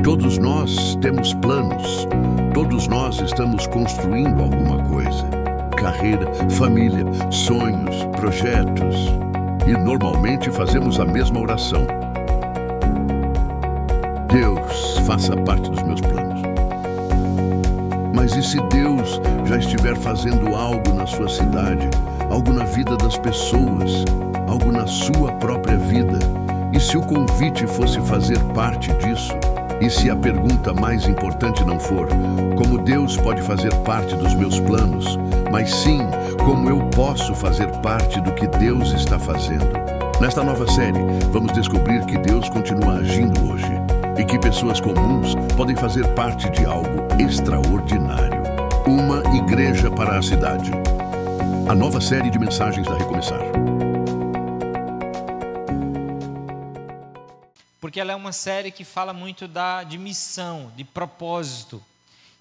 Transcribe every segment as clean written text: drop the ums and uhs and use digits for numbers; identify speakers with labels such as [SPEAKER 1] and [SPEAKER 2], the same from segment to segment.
[SPEAKER 1] Todos nós temos planos, todos nós estamos construindo alguma coisa. Carreira, família, sonhos, projetos. E normalmente fazemos a mesma oração. Deus, faça parte dos meus planos. Mas e se Deus já estiver fazendo algo na sua cidade, algo na vida das pessoas, algo na sua própria vida? E se o convite fosse fazer parte disso? E se a pergunta mais importante não for como Deus pode fazer parte dos meus planos, mas sim como eu posso fazer parte do que Deus está fazendo? Nesta nova série, vamos descobrir que Deus continua agindo hoje e que pessoas comuns podem fazer parte de algo extraordinário. Uma igreja para a cidade. A nova série de mensagens da Recomeçar.
[SPEAKER 2] Porque ela é uma série que fala muito de missão, de propósito.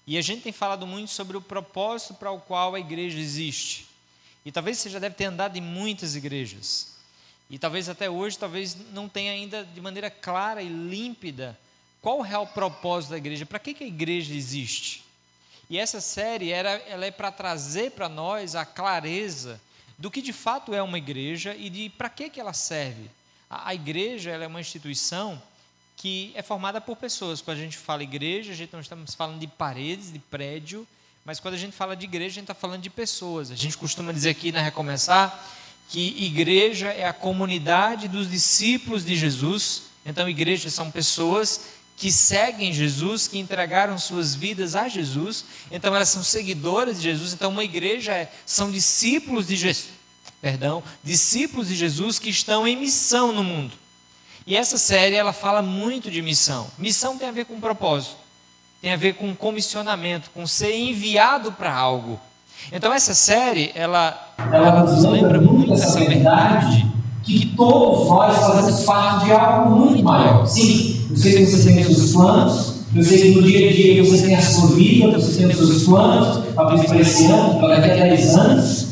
[SPEAKER 2] E a gente tem falado muito sobre o propósito para o qual a igreja existe. E talvez você já deve ter andado em muitas igrejas. E talvez até hoje, talvez não tenha ainda de maneira clara e límpida qual o real propósito da igreja, para que a igreja existe. E essa série ela é para trazer para nós a clareza do que de fato é uma igreja e de para que ela serve. A igreja ela é uma instituição que é formada por pessoas. Quando a gente fala igreja, a gente não estamos falando de paredes, de prédio, mas quando a gente fala de igreja, a gente está falando de pessoas. A gente costuma dizer aqui na Recomeçar que igreja é a comunidade dos discípulos de Jesus. Então, igrejas são pessoas que seguem Jesus, que entregaram suas vidas a Jesus. Então, elas são seguidoras de Jesus. Então, uma igreja são discípulos de Jesus. Discípulos de Jesus que estão em missão no mundo. E essa série, ela fala muito de missão. Missão tem a ver com propósito, tem a ver com comissionamento, com ser enviado para algo. Então essa série, ela nos lembra muito essa verdade que todos nós fazemos parte de algo muito maior. Sim, eu sei que você tem os seus planos, eu sei que no dia a dia você tem a sua vida, você tem os seus planos, talvez para esse ano, para daqui a 10 anos.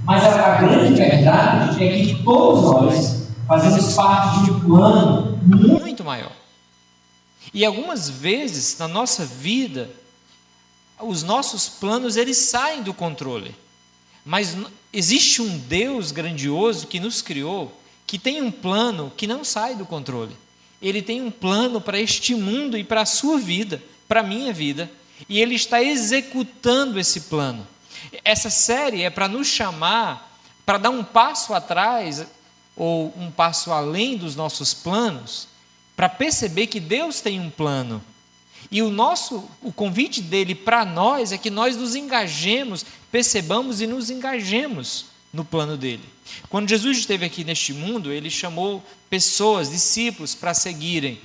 [SPEAKER 2] Mas a grande verdade é que todos nós fazemos parte de um plano muito maior. E algumas vezes na nossa vida, os nossos planos eles saem do controle. Mas existe um Deus grandioso que nos criou, que tem um plano que não sai do controle. Ele tem um plano para este mundo e para a sua vida, para a minha vida. E Ele está executando esse plano. Essa série é para nos chamar, para dar um passo atrás ou um passo além dos nossos planos, para perceber que Deus tem um plano. E o convite dele para nós é que nós nos engajemos, percebamos e nos engajemos no plano dele. Quando Jesus esteve aqui neste mundo, ele chamou pessoas, discípulos, para seguirem.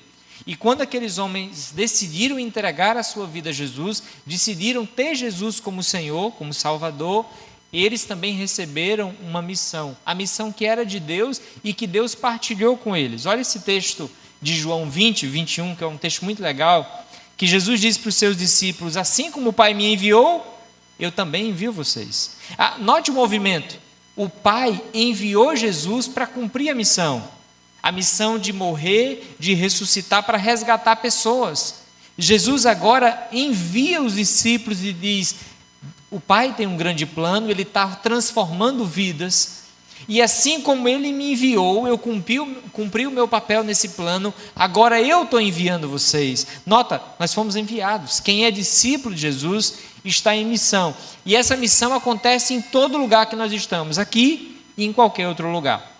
[SPEAKER 2] E quando aqueles homens decidiram entregar a sua vida a Jesus, decidiram ter Jesus como Senhor, como Salvador, eles também receberam uma missão. A missão que era de Deus e que Deus partilhou com eles. Olha esse texto de João 20, 21, que é um texto muito legal, que Jesus diz para os seus discípulos: assim como o Pai me enviou, eu também envio vocês. Note o movimento. O Pai enviou Jesus para cumprir a missão de morrer, de ressuscitar para resgatar pessoas. Jesus agora envia os discípulos e diz: o Pai tem um grande plano, Ele está transformando vidas, e assim como Ele me enviou, eu cumpri o meu papel nesse plano, agora eu estou enviando vocês. Nota, nós fomos enviados. Quem é discípulo de Jesus está em missão, e essa missão acontece em todo lugar que nós estamos, aqui e em qualquer outro lugar.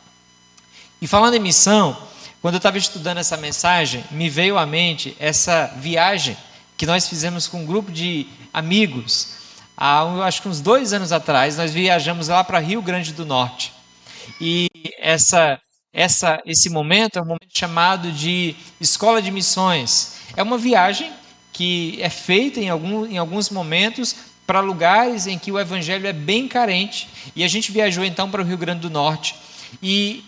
[SPEAKER 2] E falando em missão, quando eu estava estudando essa mensagem, me veio à mente essa viagem que nós fizemos com um grupo de amigos. Acho que uns 2 anos atrás, nós viajamos lá para Rio Grande do Norte. E esse momento é um momento chamado de Escola de Missões. É uma viagem que é feita em alguns momentos para lugares em que o evangelho é bem carente. E a gente viajou então para o Rio Grande do Norte. E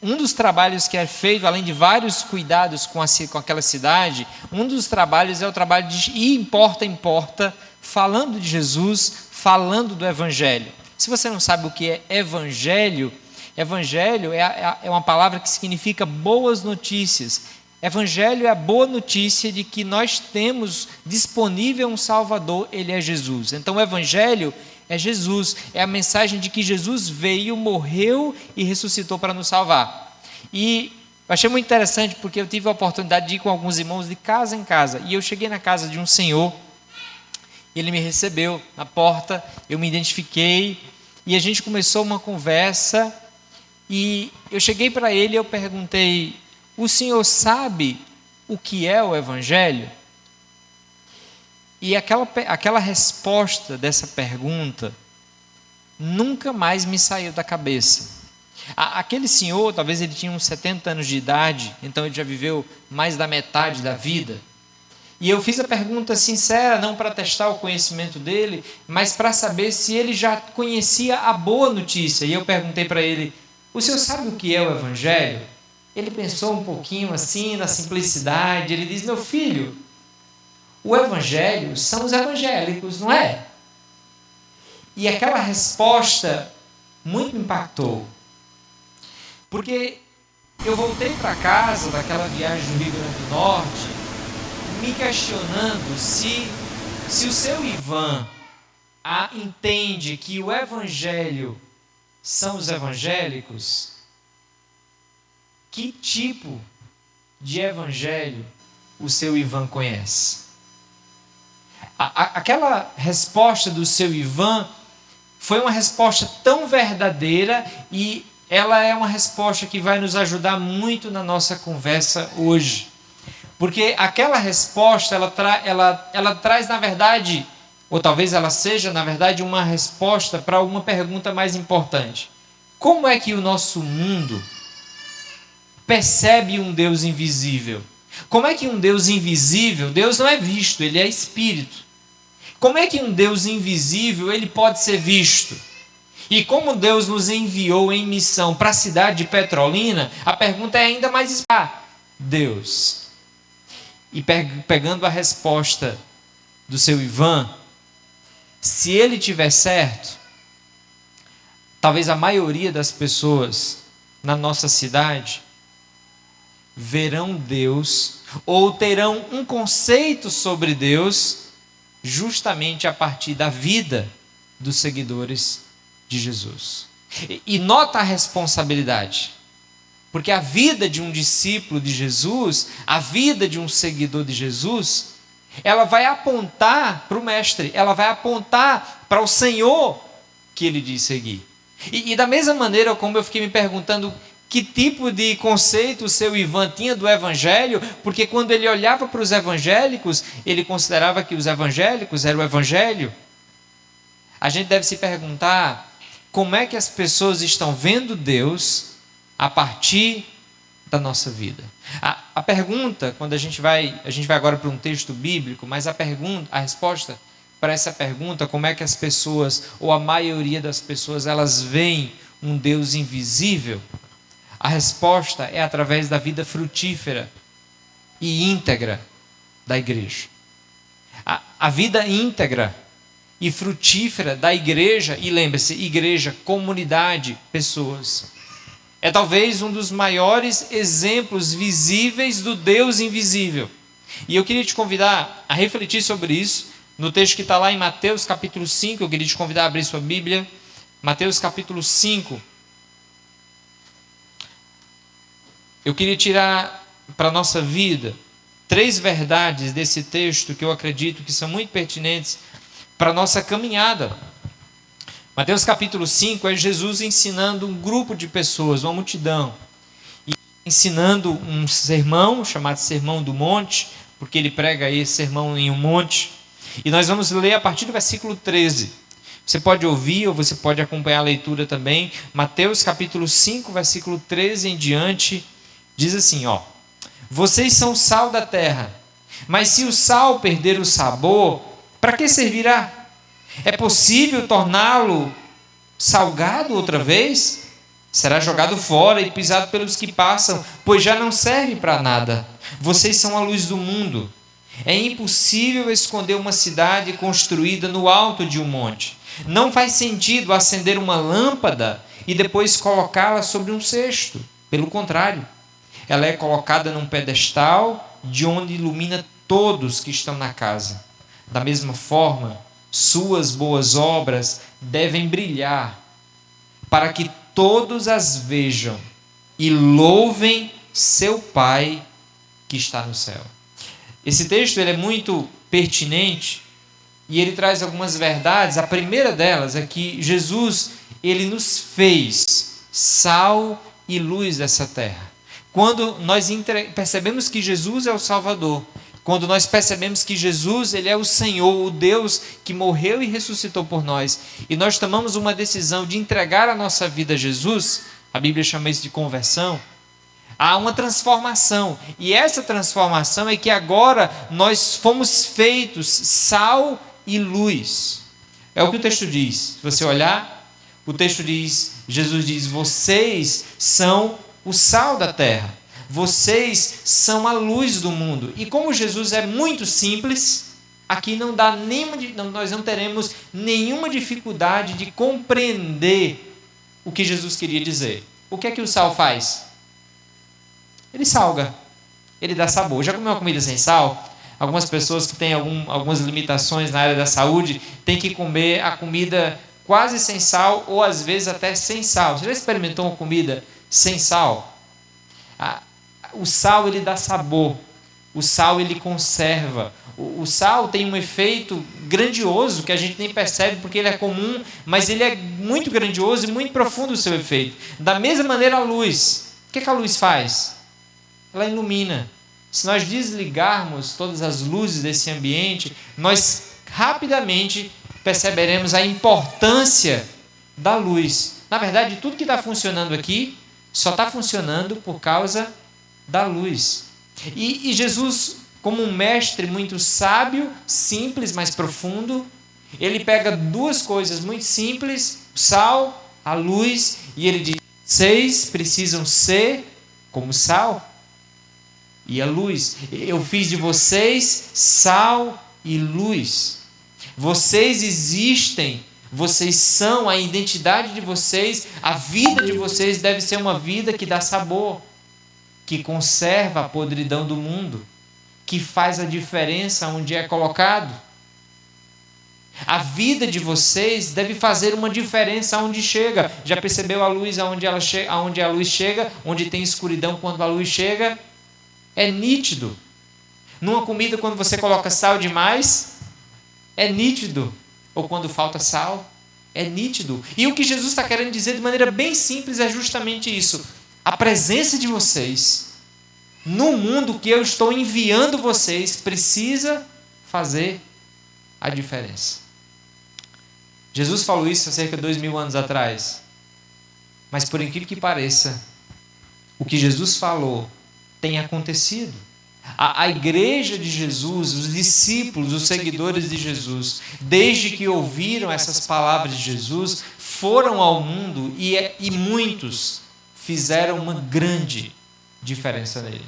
[SPEAKER 2] um dos trabalhos que é feito, além de vários cuidados com aquela cidade, um dos trabalhos é o trabalho de ir porta em porta, falando de Jesus, falando do Evangelho. Se você não sabe o que é Evangelho, Evangelho é uma palavra que significa boas notícias. Evangelho é a boa notícia de que nós temos disponível um Salvador, ele é Jesus. Então o Evangelho é Jesus, é a mensagem de que Jesus veio, morreu e ressuscitou para nos salvar. E eu achei muito interessante porque eu tive a oportunidade de ir com alguns irmãos de casa em casa, e eu cheguei na casa de um senhor, ele me recebeu na porta, eu me identifiquei, e a gente começou uma conversa, e eu cheguei para ele e eu perguntei: o senhor sabe o que é o Evangelho? E aquela resposta dessa pergunta nunca mais me saiu da cabeça. Aquele senhor, talvez ele tinha uns 70 anos de idade, então ele já viveu mais da metade da vida. E eu fiz a pergunta sincera, não para testar o conhecimento dele, mas para saber se ele já conhecia a boa notícia. E eu perguntei para ele: o senhor sabe o que é o Evangelho? Ele pensou um pouquinho assim, na simplicidade, ele diz: meu filho, o Evangelho são os evangélicos, não é? E aquela resposta muito me impactou, porque eu voltei para casa daquela viagem do Rio Grande do Norte, me questionando se o seu Ivan entende que o Evangelho são os evangélicos. Que tipo de evangelho o seu Ivan conhece? Aquela resposta do seu Ivan foi uma resposta tão verdadeira, e ela é uma resposta que vai nos ajudar muito na nossa conversa hoje. Porque aquela resposta, ela traz, na verdade, ou talvez ela seja, na verdade, uma resposta para uma pergunta mais importante. Como é que o nosso mundo percebe um Deus invisível? Como é que um Deus invisível, Deus não é visto, ele é espírito. Como é que um Deus invisível ele pode ser visto? E como Deus nos enviou em missão para a cidade de Petrolina, a pergunta é ainda mais: Deus. E pegando a resposta do seu Ivan, se ele tiver certo, talvez a maioria das pessoas na nossa cidade verão Deus, ou terão um conceito sobre Deus, justamente a partir da vida dos seguidores de Jesus. E nota a responsabilidade, porque a vida de um discípulo de Jesus, a vida de um seguidor de Jesus, ela vai apontar para o Mestre, ela vai apontar para o Senhor que ele diz seguir. E da mesma maneira como eu fiquei me perguntando que tipo de conceito o seu Ivan tinha do Evangelho, porque quando ele olhava para os evangélicos, ele considerava que os evangélicos eram o Evangelho. A gente deve se perguntar como é que as pessoas estão vendo Deus a partir da nossa vida. A pergunta, quando a gente vai agora para um texto bíblico, mas a resposta para essa pergunta, como é que as pessoas, ou a maioria das pessoas, elas veem um Deus invisível? A resposta é através da vida frutífera e íntegra da igreja. A vida íntegra e frutífera da igreja, e lembre-se, igreja, comunidade, pessoas, é talvez um dos maiores exemplos visíveis do Deus invisível. E eu queria te convidar a refletir sobre isso, no texto que está lá em Mateus capítulo 5, eu queria te convidar a abrir sua Bíblia, Mateus capítulo 5, eu queria tirar para a nossa vida 3 verdades desse texto que eu acredito que são muito pertinentes para a nossa caminhada. Mateus capítulo 5 é Jesus ensinando um grupo de pessoas, uma multidão, e ensinando um sermão chamado Sermão do Monte, porque ele prega esse sermão em um monte, e nós vamos ler a partir do versículo 13. Você pode ouvir ou você pode acompanhar a leitura também. Mateus capítulo 5, versículo 13 em diante, diz assim, vocês são o sal da terra, mas se o sal perder o sabor, para que servirá? É possível torná-lo salgado outra vez? Será jogado fora e pisado pelos que passam, pois já não serve para nada. Vocês são a luz do mundo. É impossível esconder uma cidade construída no alto de um monte. Não faz sentido acender uma lâmpada e depois colocá-la sobre um cesto. Pelo contrário, ela é colocada num pedestal de onde ilumina todos que estão na casa. Da mesma forma, suas boas obras devem brilhar para que todos as vejam e louvem seu Pai que está no céu. Esse texto ele é muito pertinente e ele traz algumas verdades. A primeira delas é que Jesus ele nos fez sal e luz dessa terra. Quando nós percebemos que Jesus é o Salvador, quando nós percebemos que Jesus ele é o Senhor, o Deus que morreu e ressuscitou por nós, e nós tomamos uma decisão de entregar a nossa vida a Jesus, a Bíblia chama isso de conversão, há uma transformação. E essa transformação é que agora nós fomos feitos sal e luz. É o que o texto diz. Se você olhar, o texto diz, Jesus diz, vocês são o sal da terra. Vocês são a luz do mundo. E como Jesus é muito simples, aqui nós não teremos nenhuma dificuldade de compreender o que Jesus queria dizer. O que é que o sal faz? Ele salga, ele dá sabor. Já comeu uma comida sem sal? Algumas pessoas que têm algumas limitações na área da saúde têm que comer a comida quase sem sal ou às vezes até sem sal. Você já experimentou uma comida sem sal? O sal ele dá sabor, o sal ele conserva. O sal tem um efeito grandioso que a gente nem percebe porque ele é comum, mas ele é muito grandioso e muito profundo o seu efeito. Da mesma maneira a luz. O que a luz faz? Ela ilumina. Se nós desligarmos todas as luzes desse ambiente, nós rapidamente perceberemos a importância da luz. Na verdade, tudo que está funcionando aqui só está funcionando por causa da luz. E Jesus, como um mestre muito sábio, simples, mas profundo, ele pega duas coisas muito simples, o sal, a luz, e ele diz, vocês precisam ser como sal e a luz. Eu fiz de vocês sal e luz. Vocês existem, vocês são, a identidade de vocês, a vida de vocês deve ser uma vida que dá sabor, que conserva a podridão do mundo, que faz a diferença onde é colocado. A vida de vocês deve fazer uma diferença onde chega. Já percebeu a luz aonde a luz chega? Onde tem escuridão, quando a luz chega, é nítido. Numa comida, quando você coloca sal demais, é nítido. Ou quando falta sal, é nítido. E o que Jesus está querendo dizer de maneira bem simples é justamente isso. A presença de vocês no mundo que eu estou enviando vocês precisa fazer a diferença. Jesus falou isso há cerca de 2000 anos atrás. Mas por incrível que pareça, o que Jesus falou tem acontecido. A igreja de Jesus, os discípulos, os seguidores de Jesus, desde que ouviram essas palavras de Jesus, foram ao mundo e muitos fizeram uma grande diferença nele.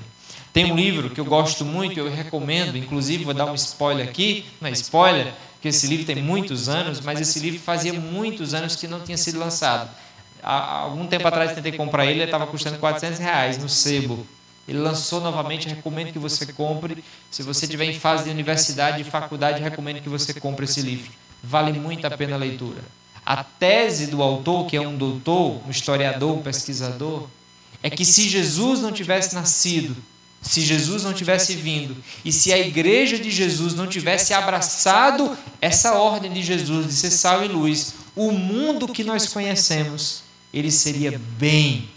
[SPEAKER 2] Tem um livro que eu gosto muito, eu recomendo, inclusive vou dar um spoiler aqui, não é spoiler, porque esse livro tem muitos anos, mas esse livro fazia muitos anos que não tinha sido lançado. Há algum tempo atrás tentei comprar ele estava custando R$400 no sebo. Ele lançou novamente, recomendo que você compre. Se você estiver em fase de universidade e faculdade, recomendo que você compre esse livro. Vale muito a pena a leitura. A tese do autor, que é um doutor, um historiador, um pesquisador, é que se Jesus não tivesse nascido, se Jesus não tivesse vindo, e se a igreja de Jesus não tivesse abraçado essa ordem de Jesus de ser sal e luz, o mundo que nós conhecemos, ele seria bem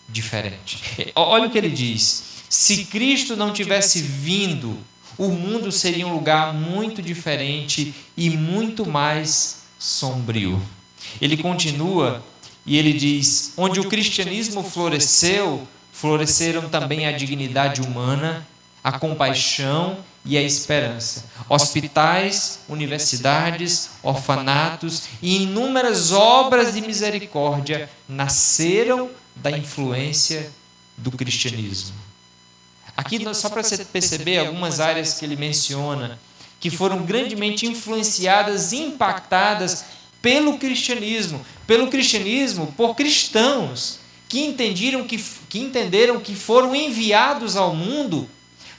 [SPEAKER 2] diferente. Olha o que ele diz. Se Cristo não tivesse vindo, o mundo seria um lugar muito diferente e muito mais sombrio. Ele continua e ele diz, onde o cristianismo floresceu, floresceram também a dignidade humana, a compaixão e a esperança. Hospitais, universidades, orfanatos e inúmeras obras de misericórdia nasceram da influência do cristianismo. Aqui, só para você perceber algumas áreas que ele menciona, que foram grandemente influenciadas e impactadas pelo cristianismo, por cristãos que entenderam que foram enviados ao mundo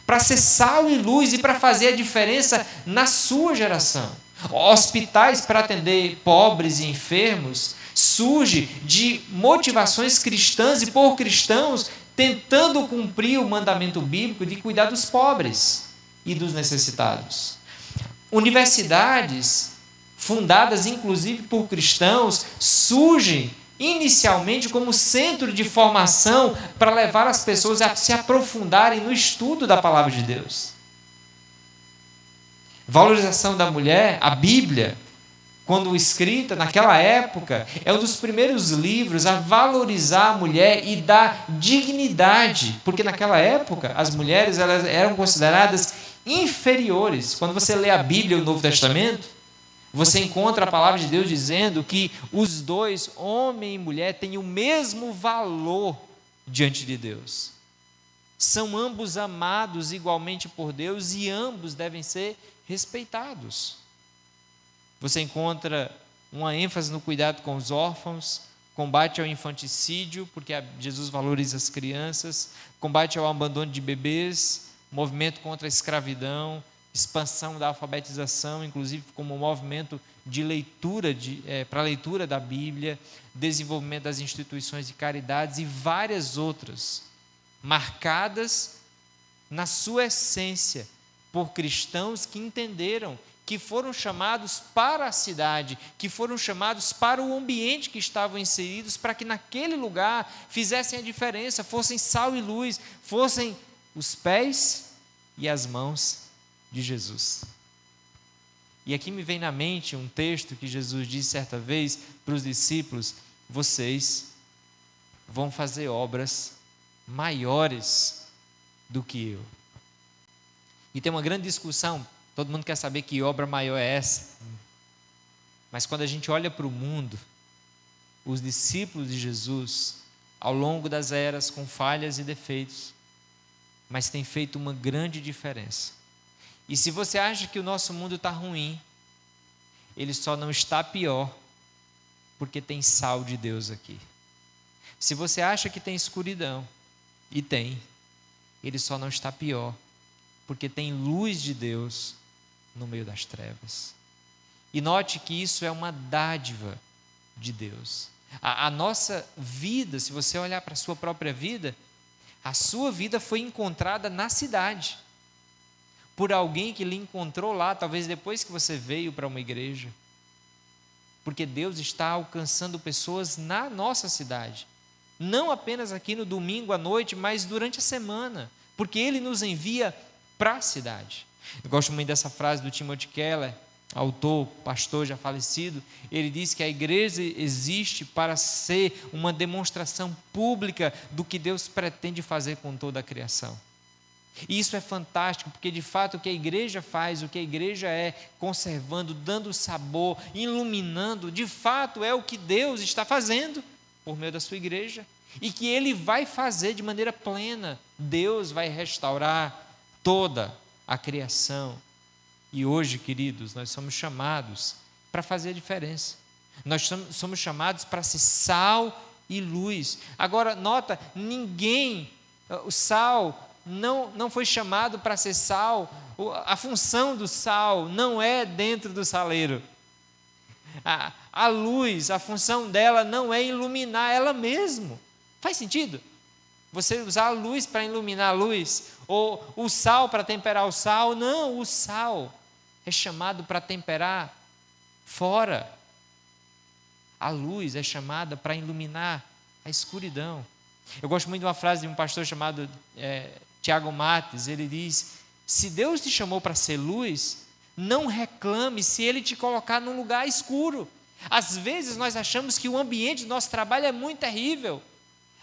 [SPEAKER 2] para ser sal e luz e para fazer a diferença na sua geração. Hospitais para atender pobres e enfermos surge de motivações cristãs e por cristãos tentando cumprir o mandamento bíblico de cuidar dos pobres e dos necessitados. Universidades, fundadas inclusive por cristãos, surgem inicialmente como centro de formação para levar as pessoas a se aprofundarem no estudo da palavra de Deus. Valorização da mulher, a Bíblia, quando escrita naquela época, é um dos primeiros livros a valorizar a mulher e dar dignidade, porque naquela época as mulheres elas eram consideradas inferiores. Quando você lê a Bíblia e o Novo Testamento, você encontra a palavra de Deus dizendo que os dois, homem e mulher, têm o mesmo valor diante de Deus. São ambos amados igualmente por Deus e ambos devem ser respeitados. Você encontra uma ênfase no cuidado com os órfãos, combate ao infanticídio, porque Jesus valoriza as crianças, combate ao abandono de bebês, movimento contra a escravidão, expansão da alfabetização, inclusive como movimento de leitura, para a leitura da Bíblia, desenvolvimento das instituições de caridades e várias outras, marcadas na sua essência por cristãos que entenderam que foram chamados para a cidade, que foram chamados para o ambiente que estavam inseridos, para que naquele lugar fizessem a diferença, fossem sal e luz, fossem os pés e as mãos de Jesus. E aqui me vem na mente um texto que Jesus disse certa vez para os discípulos: vocês vão fazer obras maiores do que eu. E tem uma grande discussão, todo mundo quer saber que obra maior é essa. Mas quando a gente olha para o mundo, os discípulos de Jesus, ao longo das eras, com falhas e defeitos, mas têm feito uma grande diferença. E se você acha que o nosso mundo está ruim, ele só não está pior porque tem sal de Deus aqui. Se você acha que tem escuridão, e tem, ele só não está pior porque tem luz de Deus no meio das trevas. E note que isso é uma dádiva de Deus. A nossa vida, se você olhar para a sua própria vida, a sua vida foi encontrada na cidade, por alguém que lhe encontrou lá, talvez depois que você veio para uma igreja, porque Deus está alcançando pessoas na nossa cidade, não apenas aqui no domingo à noite, mas durante a semana, porque Ele nos envia para a cidade. Eu gosto muito dessa frase do Timothy Keller, autor, pastor já falecido. Ele diz que a igreja existe para ser uma demonstração pública do que Deus pretende fazer com toda a criação. E isso é fantástico, porque de fato o que a igreja faz, o que a igreja é, conservando, dando sabor, iluminando, de fato é o que Deus está fazendo por meio da sua igreja, e que Ele vai fazer de maneira plena. Deus vai restaurar toda a criação. E hoje, queridos, nós somos chamados para fazer a diferença. Nós somos chamados para ser sal e luz. Agora, nota, o sal não foi chamado para ser sal. A função do sal não é dentro do saleiro. A luz, a função dela não é iluminar ela mesma. Faz sentido? Você usar a luz para iluminar a luz, ou o sal para temperar o sal. Não, o sal é chamado para temperar fora. A luz é chamada para iluminar a escuridão. Eu gosto muito de uma frase de um pastor chamado Tiago Mates. Ele diz: se Deus te chamou para ser luz, não reclame se Ele te colocar num lugar escuro. Às vezes nós achamos que o ambiente do nosso trabalho é muito terrível.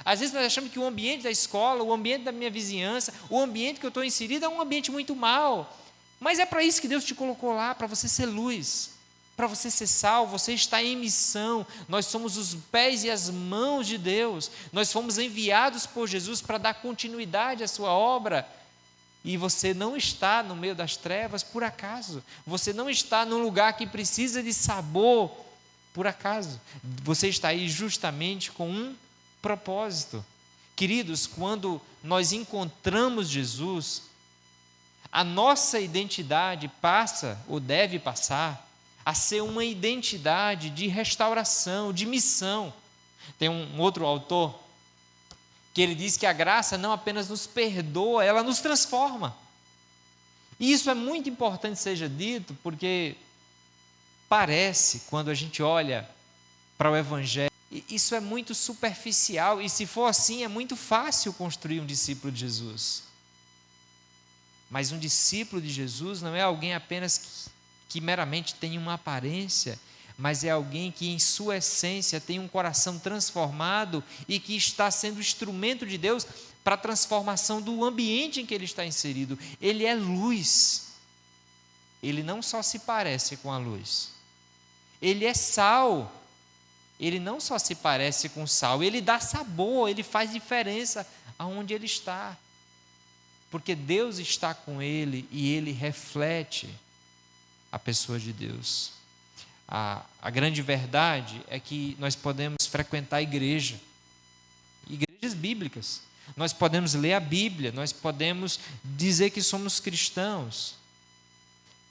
[SPEAKER 2] Às vezes nós achamos que o ambiente da escola, o ambiente da minha vizinhança, o ambiente que eu estou inserido é um ambiente muito mau. Mas é para isso que Deus te colocou lá, para você ser luz, para você ser sal. Você está em missão. Nós somos os pés e as mãos de Deus. Nós fomos enviados por Jesus para dar continuidade à sua obra. E você não está no meio das trevas por acaso. Você não está num lugar que precisa de sabor por acaso. Você está aí justamente com um propósito. Queridos, quando nós encontramos Jesus, a nossa identidade passa, ou deve passar, a ser uma identidade de restauração, de missão. Tem um outro autor que ele diz que a graça não apenas nos perdoa, ela nos transforma. E isso é muito importante seja dito, porque parece, quando a gente olha para o Evangelho, isso é muito superficial, e se for assim, é muito fácil construir um discípulo de Jesus. Mas um discípulo de Jesus não é alguém apenas que meramente tem uma aparência, mas é alguém que em sua essência tem um coração transformado e que está sendo instrumento de Deus para a transformação do ambiente em que ele está inserido. Ele é luz. Ele não só se parece com a luz. Ele é sal. Ele não só se parece com sal, ele dá sabor, ele faz diferença aonde ele está. Porque Deus está com ele e ele reflete a pessoa de Deus. A grande verdade é que nós podemos frequentar igrejas bíblicas. Nós podemos ler a Bíblia, nós podemos dizer que somos cristãos,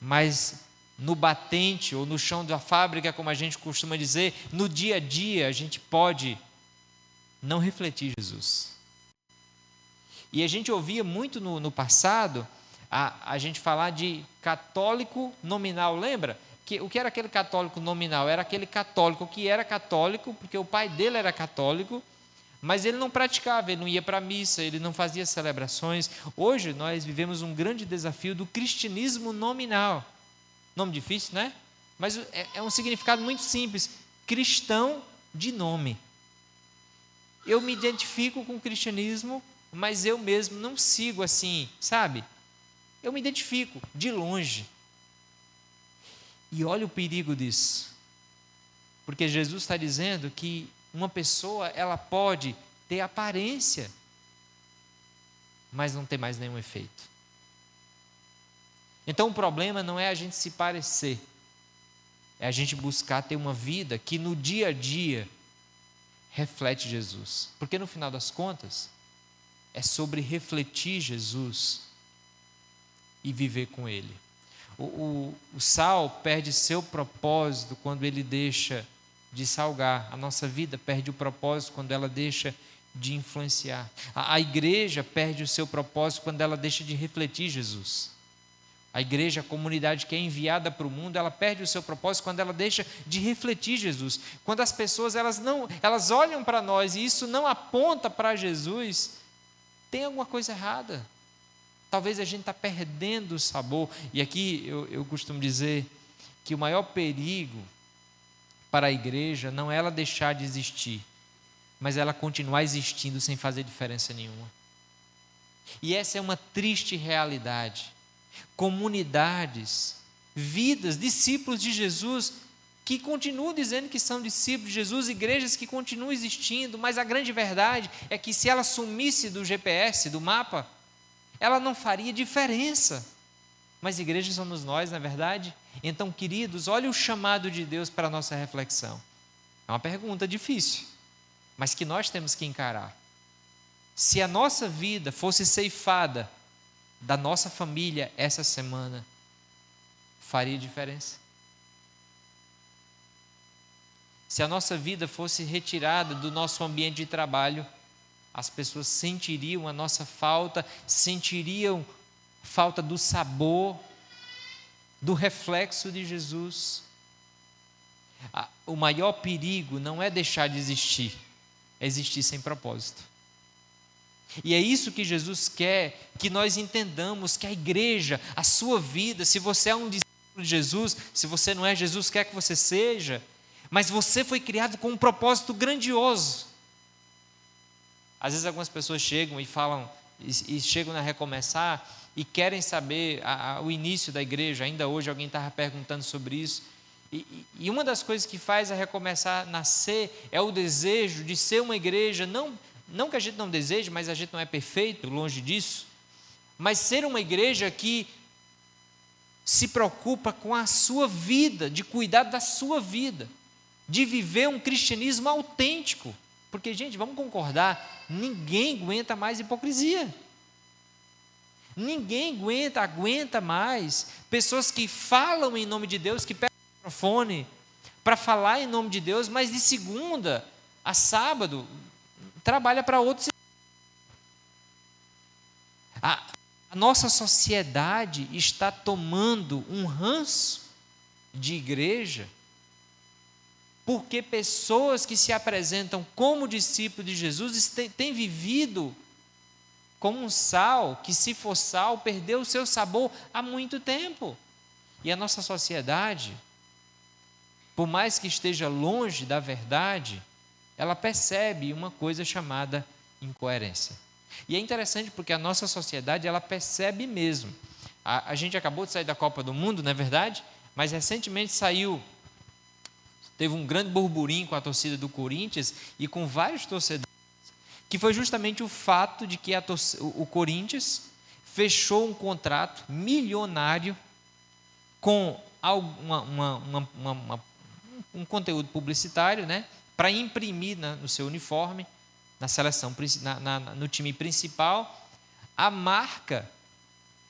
[SPEAKER 2] mas no batente ou no chão da fábrica, como a gente costuma dizer, no dia a dia a gente pode não refletir Jesus. E a gente ouvia muito no passado a gente falar de católico nominal, lembra? O que era aquele católico nominal? Era aquele católico que era católico, porque o pai dele era católico, mas ele não praticava, ele não ia para a missa, ele não fazia celebrações. Hoje nós vivemos um grande desafio do cristianismo nominal. Nome difícil, né? Mas é um significado muito simples. Cristão de nome. Eu me identifico com o cristianismo, mas eu mesmo não sigo assim, sabe? Eu me identifico de longe. E olha o perigo disso. Porque Jesus está dizendo que uma pessoa, ela pode ter aparência, mas não ter mais nenhum efeito. Então o problema não é a gente se parecer, é a gente buscar ter uma vida que no dia a dia reflete Jesus. Porque no final das contas, é sobre refletir Jesus e viver com Ele. O sal perde seu propósito quando ele deixa de salgar. A nossa vida perde o propósito quando ela deixa de influenciar. A igreja perde o seu propósito quando ela deixa de refletir Jesus. A igreja, a comunidade que é enviada para o mundo, ela perde o seu propósito quando ela deixa de refletir Jesus. Quando as pessoas elas olham para nós e isso não aponta para Jesus, tem alguma coisa errada. Talvez a gente está perdendo o sabor. E aqui eu costumo dizer que o maior perigo para a igreja não é ela deixar de existir, mas ela continuar existindo sem fazer diferença nenhuma. E essa é uma triste realidade. Comunidades, vidas, discípulos de Jesus, que continuam dizendo que são discípulos de Jesus, igrejas que continuam existindo, mas a grande verdade é que se ela sumisse do GPS, do mapa, ela não faria diferença. Mas igrejas somos nós, não é verdade? Então, queridos, olha o chamado de Deus para a nossa reflexão. É uma pergunta difícil, mas que nós temos que encarar. Se a nossa vida fosse ceifada da nossa família essa semana, faria diferença? Se a nossa vida fosse retirada do nosso ambiente de trabalho, as pessoas sentiriam a nossa falta, sentiriam falta do sabor, do reflexo de Jesus. O maior perigo não é deixar de existir, é existir sem propósito. E é isso que Jesus quer, que nós entendamos, que a igreja, a sua vida, se você é um discípulo de Jesus, se você não é, Jesus quer que você seja, mas você foi criado com um propósito grandioso. Às vezes algumas pessoas chegam e falam, e chegam a recomeçar, e querem saber o início da igreja. Ainda hoje alguém estava perguntando sobre isso, e uma das coisas que faz a recomeçar nascer, é o desejo de ser uma igreja, não que a gente não deseje, mas a gente não é perfeito, longe disso, mas ser uma igreja que se preocupa com a sua vida, de cuidar da sua vida, de viver um cristianismo autêntico, Porque, gente, vamos concordar, ninguém aguenta mais hipocrisia. Ninguém aguenta mais pessoas que falam em nome de Deus, que pegam o microfone para falar em nome de Deus, mas de segunda a sábado trabalha para outros. A nossa sociedade está tomando um ranço de igreja, porque pessoas que se apresentam como discípulos de Jesus têm vivido como um sal, que se for sal, perdeu o seu sabor há muito tempo. E a nossa sociedade, por mais que esteja longe da verdade, ela percebe uma coisa chamada incoerência. E é interessante porque a nossa sociedade, ela percebe mesmo. A gente acabou de sair da Copa do Mundo, não é verdade? Mas recentemente teve um grande burburinho com a torcida do Corinthians e com vários torcedores, que foi justamente o fato de que o Corinthians fechou um contrato milionário com um conteúdo publicitário, né, para imprimir no seu uniforme, na seleção, no time principal, a marca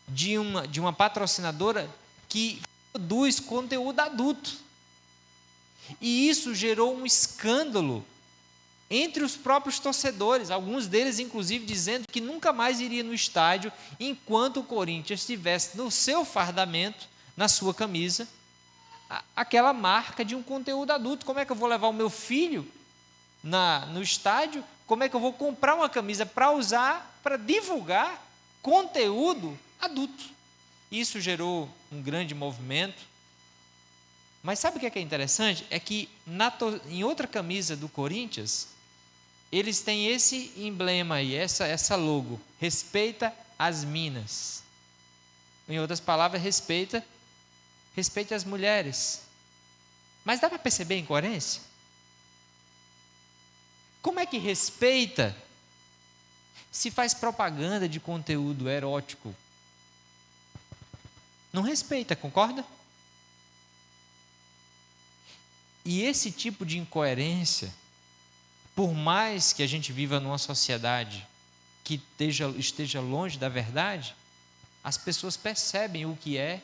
[SPEAKER 2] de uma patrocinadora que produz conteúdo adulto. E isso gerou um escândalo entre os próprios torcedores, alguns deles inclusive dizendo que nunca mais iria no estádio enquanto o Corinthians tivesse no seu fardamento, na sua camisa, aquela marca de um conteúdo adulto. Como é que eu vou levar o meu filho no estádio? Como é que eu vou comprar uma camisa para usar, para divulgar conteúdo adulto? Isso gerou um grande movimento. Mas sabe o que é interessante? É que em outra camisa do Corinthians, eles têm esse emblema aí, essa logo, respeita as minas. Em outras palavras, respeita as mulheres. Mas dá para perceber a incoerência? Como é que respeita se faz propaganda de conteúdo erótico? Não respeita, concorda? E esse tipo de incoerência, por mais que a gente viva numa sociedade que esteja longe da verdade, as pessoas percebem o que é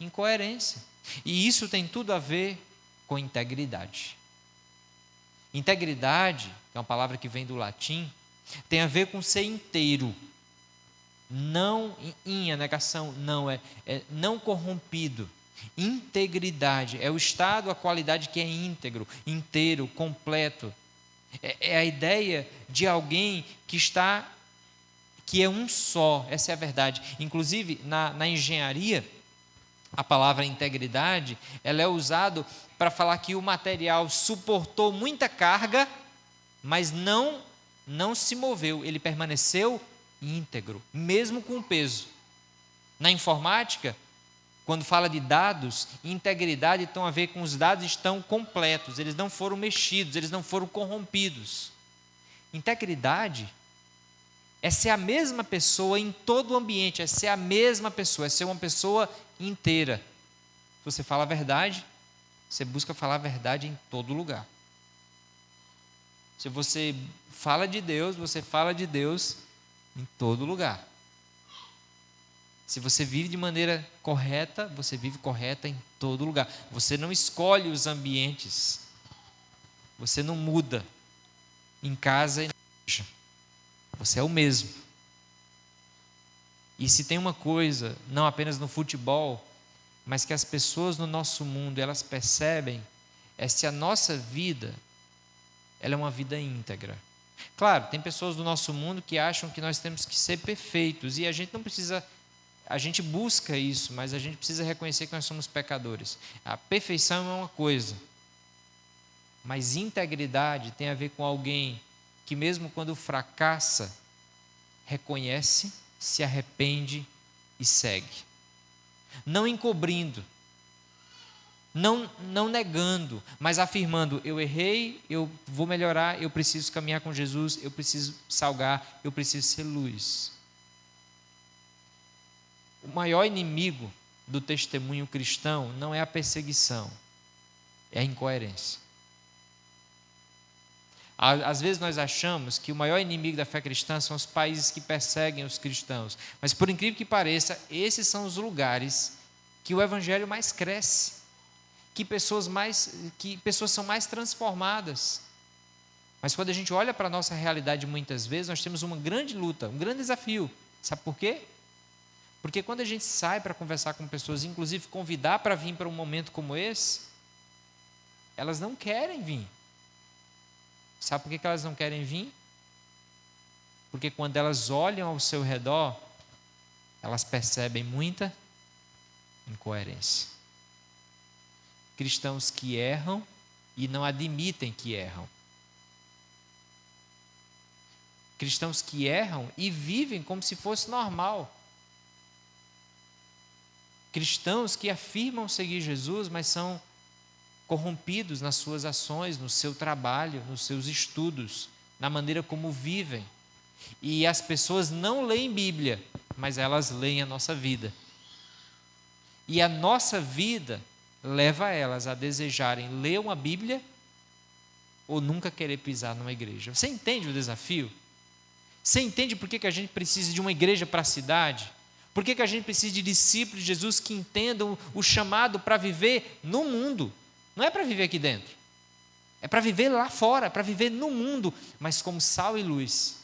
[SPEAKER 2] incoerência. E isso tem tudo a ver com integridade. Integridade, que é uma palavra que vem do latim, tem a ver com ser inteiro. Não em a negação, não, é não corrompido. Integridade é o estado, a qualidade que é íntegro, inteiro, completo. É a ideia de alguém que é um só, essa é a verdade. Inclusive, na engenharia, a palavra integridade, ela é usada para falar que o material suportou muita carga, mas não se moveu, ele permaneceu íntegro, mesmo com o peso. Na informática, quando fala de dados, integridade tem a ver com os dados estão completos, eles não foram mexidos, eles não foram corrompidos. Integridade é ser a mesma pessoa em todo o ambiente, é ser a mesma pessoa, é ser uma pessoa inteira. Você fala a verdade, você busca falar a verdade em todo lugar. Se você fala de Deus, você fala de Deus em todo lugar. Se você vive de maneira correta, você vive correta em todo lugar. Você não escolhe os ambientes. Você não muda em casa e na igreja. Você é o mesmo. E se tem uma coisa, não apenas no futebol, mas que as pessoas no nosso mundo, elas percebem, é se a nossa vida, ela é uma vida íntegra. Claro, tem pessoas do nosso mundo que acham que nós temos que ser perfeitos, e a gente não precisa, a gente busca isso, mas a gente precisa reconhecer que nós somos pecadores. A perfeição é uma coisa, mas integridade tem a ver com alguém que mesmo quando fracassa, reconhece, se arrepende e segue. Não encobrindo, não negando, mas afirmando, eu errei, eu vou melhorar, eu preciso caminhar com Jesus, eu preciso salgar, eu preciso ser luz. O maior inimigo do testemunho cristão não é a perseguição, é a incoerência. Às vezes nós achamos que o maior inimigo da fé cristã são os países que perseguem os cristãos. Mas, por incrível que pareça, esses são os lugares que o evangelho mais cresce, que pessoas são mais transformadas. Mas quando a gente olha para a nossa realidade, muitas vezes, nós temos uma grande luta, um grande desafio. Sabe por quê? Porque quando a gente sai para conversar com pessoas, inclusive convidar para vir para um momento como esse, elas não querem vir. Sabe por que elas não querem vir? Porque quando elas olham ao seu redor, elas percebem muita incoerência. Cristãos que erram e não admitem que erram. Cristãos que erram e vivem como se fosse normal. Cristãos que afirmam seguir Jesus, mas são corrompidos nas suas ações, no seu trabalho, nos seus estudos, na maneira como vivem. E as pessoas não leem Bíblia, mas elas leem a nossa vida. E a nossa vida leva elas a desejarem ler uma Bíblia ou nunca querer pisar numa igreja. Você entende o desafio? Você entende por que a gente precisa de uma igreja para a cidade? Por que a gente precisa de discípulos de Jesus que entendam o chamado para viver no mundo? Não é para viver aqui dentro. É para viver lá fora, para viver no mundo, mas como sal e luz,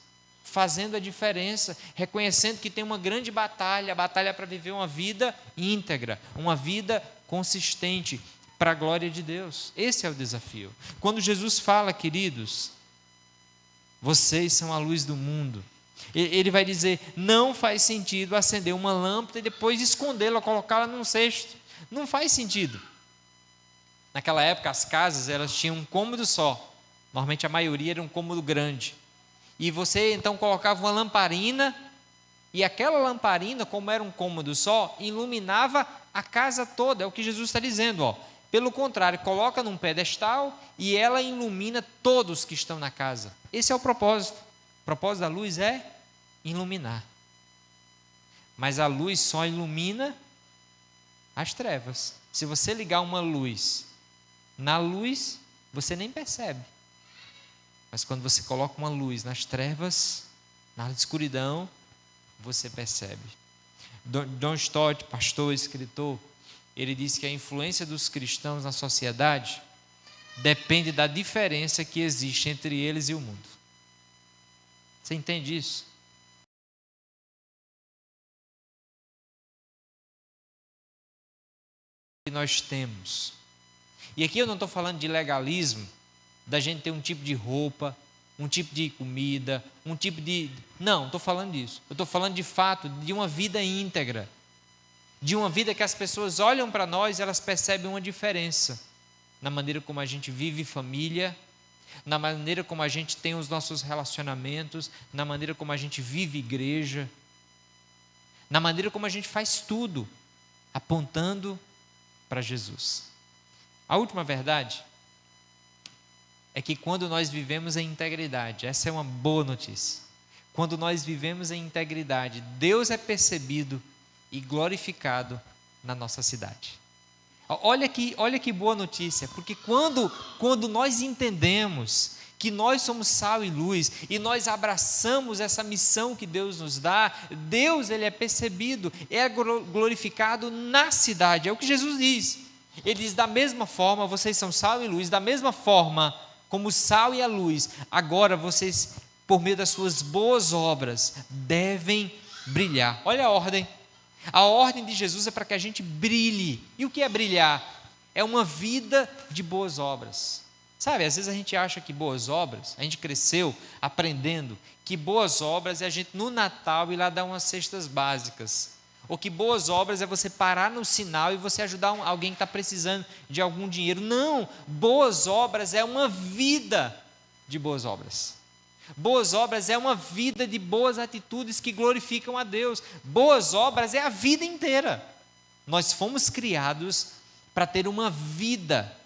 [SPEAKER 2] fazendo a diferença, reconhecendo que tem uma grande batalha, a batalha para viver uma vida íntegra, uma vida consistente, para a glória de Deus. Esse é o desafio. Quando Jesus fala, queridos, vocês são a luz do mundo, ele vai dizer, não faz sentido acender uma lâmpada e depois escondê-la, colocá-la num cesto. Não faz sentido. Naquela época, as casas elas tinham um cômodo só. Normalmente, a maioria era um cômodo grande. E você, então, colocava uma lamparina, e aquela lamparina, como era um cômodo só, iluminava a casa toda. É o que Jesus está dizendo, ó. Pelo contrário, coloca num pedestal e ela ilumina todos que estão na casa. Esse é o propósito. O propósito da luz é iluminar. Mas a luz só ilumina as trevas. Se você ligar uma luz na luz, você nem percebe. Mas quando você coloca uma luz nas trevas, na escuridão, você percebe. John Stott, pastor, escritor, ele disse que a influência dos cristãos na sociedade depende da diferença que existe entre eles e o mundo. Você entende isso? Que nós temos. E aqui eu não estou falando de legalismo, da gente ter um tipo de roupa, um tipo de comida, um tipo de... Não estou falando disso. Eu estou falando de fato de uma vida íntegra, de uma vida que as pessoas olham para nós e elas percebem uma diferença na maneira como a gente vive família, na maneira como a gente tem os nossos relacionamentos, na maneira como a gente vive igreja, na maneira como a gente faz tudo, apontando para Jesus. A última verdade é que quando nós vivemos em integridade, essa é uma boa notícia, quando nós vivemos em integridade, Deus é percebido e glorificado na nossa cidade. Olha que boa notícia, porque quando nós entendemos que nós somos sal e luz e nós abraçamos essa missão que Deus nos dá, Deus ele é percebido, é glorificado na cidade, é o que Jesus diz. Ele diz, da mesma forma, vocês são sal e luz, da mesma forma como o sal e a luz, agora vocês, por meio das suas boas obras, devem brilhar. Olha a ordem. A ordem de Jesus é para que a gente brilhe. E o que é brilhar? É uma vida de boas obras. Sabe, às vezes a gente acha que boas obras, a gente cresceu aprendendo que boas obras é a gente no Natal ir lá dar umas cestas básicas. Ou que boas obras é você parar no sinal e você ajudar alguém que está precisando de algum dinheiro. Não, boas obras é uma vida de boas obras. Boas obras é uma vida de boas atitudes que glorificam a Deus. Boas obras é a vida inteira. Nós fomos criados para ter uma vida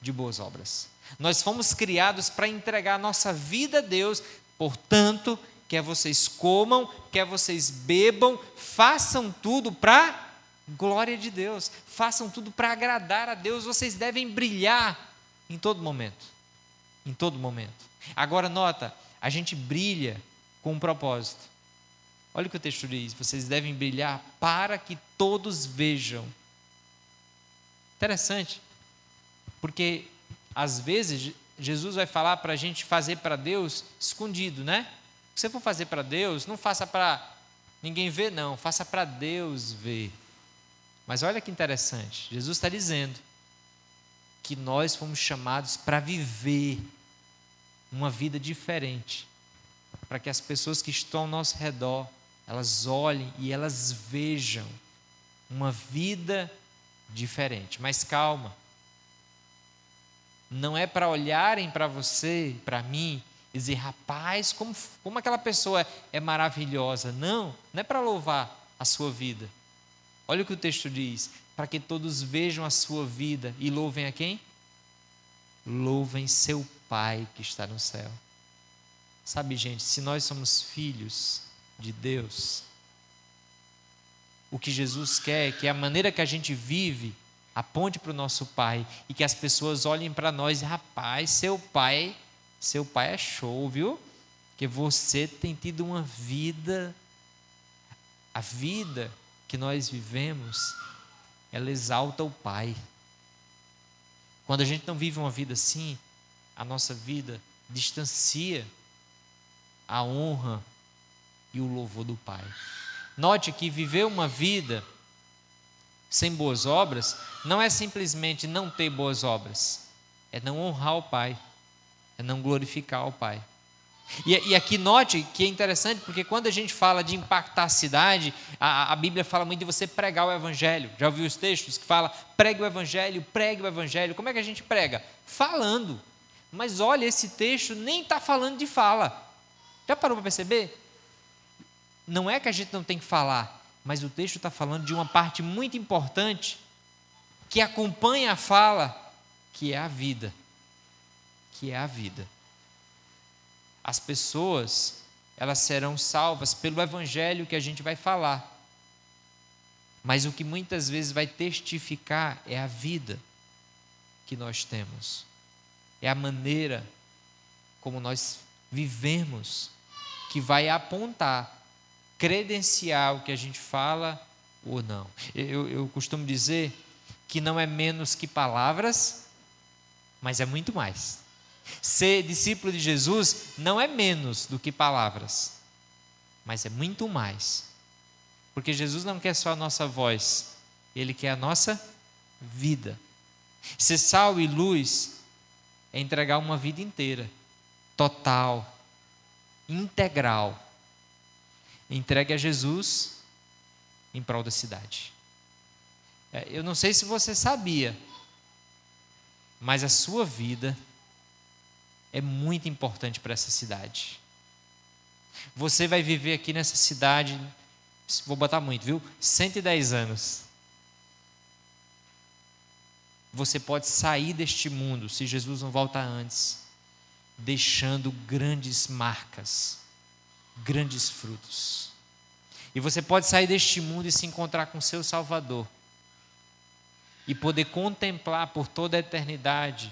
[SPEAKER 2] de boas obras. Nós fomos criados para entregar a nossa vida a Deus. Portanto, quer vocês comam, quer vocês bebam, façam tudo para glória de Deus. Façam tudo para agradar a Deus. Vocês devem brilhar em todo momento. em todo momento. Agora nota, a gente brilha com um propósito. Olha o que o texto diz: vocês devem brilhar para que todos vejam. Interessante, porque às vezes Jesus vai falar para a gente fazer para Deus escondido, né? Se você for fazer para Deus, não faça para ninguém ver, não, faça para Deus ver. Mas olha que interessante, Jesus está dizendo que nós fomos chamados para viver uma vida diferente, para que as pessoas que estão ao nosso redor, elas olhem e elas vejam uma vida diferente. Mas calma, não é para olharem para você, para mim, e dizer, rapaz, como aquela pessoa é maravilhosa. Não é para louvar a sua vida. Olha o que o texto diz: para que todos vejam a sua vida e louvem a quem? Louvem seu Pai que está no céu. Sabe, gente, se nós somos filhos de Deus, o que Jesus quer é que a maneira que a gente vive aponte para o nosso Pai e que as pessoas olhem para nós e, rapaz, seu pai é show, viu? Que você tem tido uma vida, a vida que nós vivemos, ela exalta o Pai. Quando a gente não vive uma vida assim, a nossa vida distancia a honra e o louvor do Pai. Note que viver uma vida sem boas obras não é simplesmente não ter boas obras, é não honrar o Pai, é não glorificar o Pai. E aqui note que é interessante, porque quando a gente fala de impactar a cidade, a Bíblia fala muito de você pregar o Evangelho. Já ouviu os textos que fala, pregue o Evangelho, pregue o Evangelho. Como é que a gente prega? Falando. Mas olha, esse texto nem está falando de fala. Já parou para perceber? Não é que a gente não tem que falar, mas o texto está falando de uma parte muito importante que acompanha a fala, que é a vida. Que é a vida. As pessoas, elas serão salvas pelo Evangelho que a gente vai falar. Mas o que muitas vezes vai testificar é a vida que nós temos. É a maneira como nós vivemos que vai apontar, credenciar o que a gente fala ou não. Eu costumo dizer que não é menos que palavras, mas é muito mais. Ser discípulo de Jesus não é menos do que palavras, mas é muito mais. Porque Jesus não quer só a nossa voz, Ele quer a nossa vida. Ser sal e luz é entregar uma vida inteira, total, integral, entregue a Jesus em prol da cidade. Eu não sei se você sabia, mas a sua vida é muito importante para essa cidade. Você vai viver aqui nessa cidade, vou botar muito, viu? 110 anos. Você pode sair deste mundo, se Jesus não voltar antes, deixando grandes marcas, grandes frutos. E você pode sair deste mundo e se encontrar com seu Salvador, e poder contemplar por toda a eternidade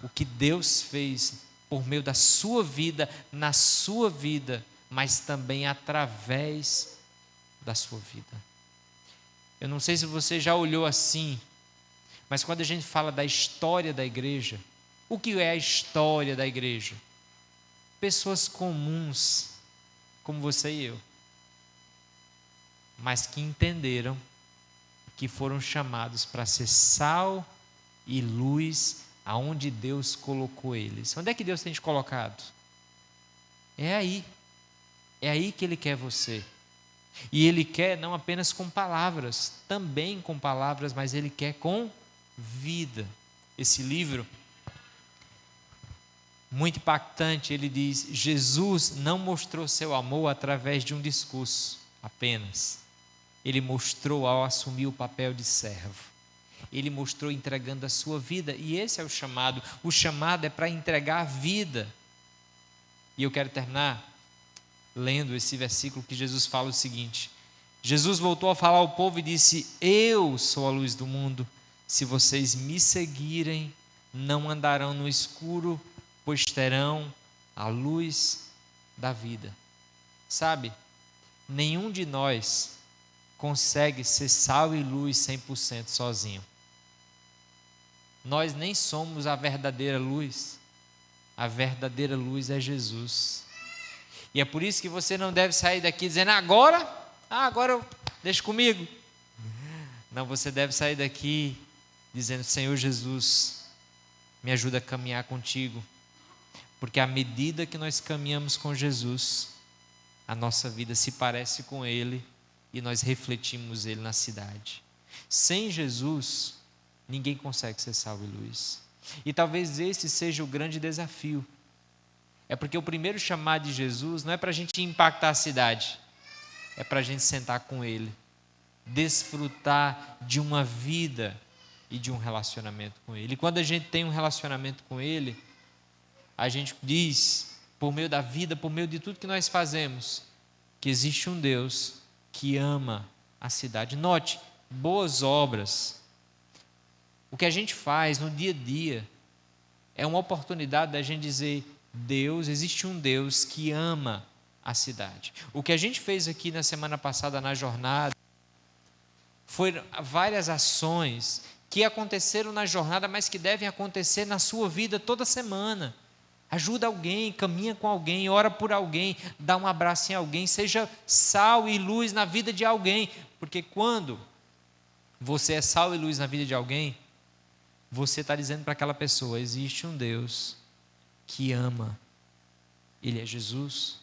[SPEAKER 2] o que Deus fez por meio da sua vida, na sua vida, mas também através da sua vida. Eu não sei se você já olhou assim, mas quando a gente fala da história da igreja, o que é a história da igreja? Pessoas comuns, como você e eu, mas que entenderam que foram chamados para ser sal e luz aonde Deus colocou eles. Onde é que Deus tem te colocado? É aí que Ele quer você. E Ele quer não apenas com palavras, também com palavras, mas Ele quer com vida. Esse livro, muito impactante, ele diz: Jesus não mostrou seu amor através de um discurso apenas. Ele mostrou ao assumir o papel de servo. Ele mostrou entregando a sua vida, e esse é o chamado. O chamado é para entregar a vida. E eu quero terminar lendo esse versículo que Jesus fala o seguinte: Jesus voltou a falar ao povo e disse: eu sou a luz do mundo. Se vocês me seguirem, não andarão no escuro, pois terão a luz da vida. Sabe, nenhum de nós consegue ser sal e luz 100% sozinho. Nós nem somos a verdadeira luz. A verdadeira luz é Jesus. E é por isso que você não deve sair daqui dizendo, agora deixa comigo. Não, você deve sair daqui dizendo, Senhor Jesus, me ajuda a caminhar contigo. Porque à medida que nós caminhamos com Jesus, a nossa vida se parece com Ele e nós refletimos Ele na cidade. Sem Jesus, ninguém consegue ser sal e luz. E talvez esse seja o grande desafio. É porque o primeiro chamado de Jesus não é para a gente impactar a cidade, é para a gente sentar com Ele, desfrutar de uma vida e de um relacionamento com Ele. E quando a gente tem um relacionamento com Ele, a gente diz, por meio da vida, por meio de tudo que nós fazemos, que existe um Deus que ama a cidade. Note, boas obras. O que a gente faz no dia a dia é uma oportunidade da gente dizer, existe um Deus que ama a cidade. O que a gente fez aqui na semana passada na jornada, foram várias ações que aconteceram na jornada, mas que devem acontecer na sua vida toda semana. Ajuda alguém, caminha com alguém, ora por alguém, dá um abraço em alguém, seja sal e luz na vida de alguém. Porque quando você é sal e luz na vida de alguém, você está dizendo para aquela pessoa, existe um Deus que ama. Ele é Jesus.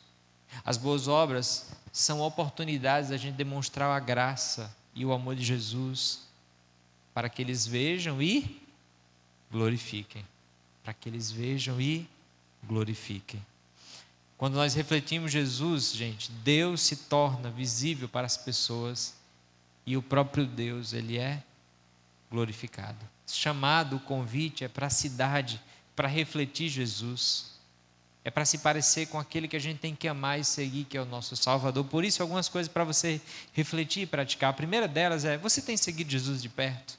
[SPEAKER 2] As boas obras são oportunidades da gente demonstrar a graça e o amor de Jesus para que eles vejam e glorifiquem. Para que eles vejam e glorifiquem. Quando nós refletimos Jesus, gente, Deus se torna visível para as pessoas e o próprio Deus, Ele é glorificado. Chamado, o convite é para a cidade, para refletir Jesus. É para se parecer com aquele que a gente tem que amar e seguir, que é o nosso Salvador. Por isso, algumas coisas para você refletir e praticar. A primeira delas é, você tem seguido Jesus de perto?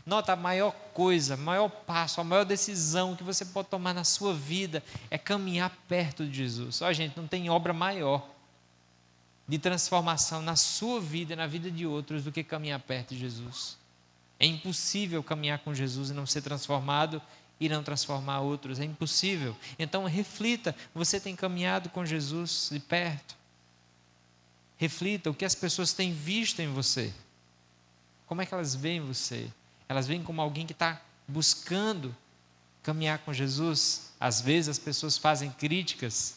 [SPEAKER 2] Nota, a maior coisa, maior passo, a maior decisão que você pode tomar na sua vida é caminhar perto de Jesus. Ó, gente, não tem obra maior de transformação na sua vida e na vida de outros do que caminhar perto de Jesus. É impossível caminhar com Jesus e não ser transformado e não transformar outros. É impossível. Então, reflita, você tem caminhado com Jesus de perto? Reflita o que as pessoas têm visto em você. Como é que elas veem você? Elas veem como alguém que está buscando caminhar com Jesus. Às vezes as pessoas fazem críticas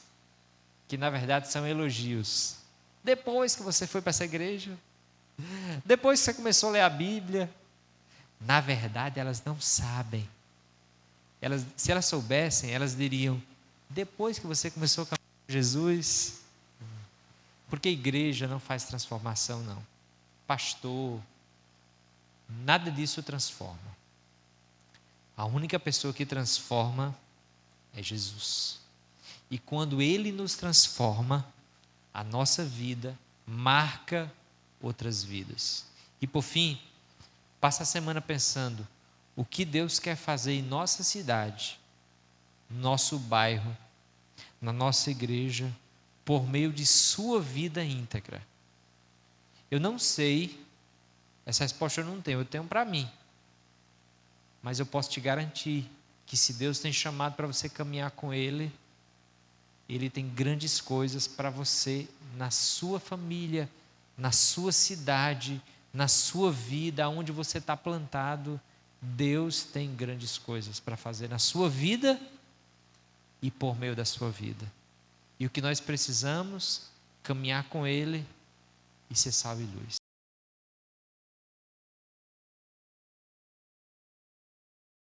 [SPEAKER 2] que na verdade são elogios. Depois que você foi para essa igreja, depois que você começou a ler a Bíblia, na verdade elas não sabem. Se elas soubessem, elas diriam, depois que você começou a caminhar com Jesus, porque igreja não faz transformação não. Pastor, nada disso transforma. A única pessoa que transforma é Jesus. E quando Ele nos transforma, a nossa vida marca outras vidas. E por fim, passa a semana pensando o que Deus quer fazer em nossa cidade, no nosso bairro, na nossa igreja, por meio de sua vida íntegra. Eu não sei, essa resposta eu não tenho, eu tenho para mim. Mas eu posso te garantir que se Deus tem chamado para você caminhar com Ele, Ele tem grandes coisas para você na sua família, na sua cidade, na sua vida, onde você está plantado. Deus tem grandes coisas para fazer na sua vida e por meio da sua vida. E o que nós precisamos, caminhar com Ele e ser sal e luz.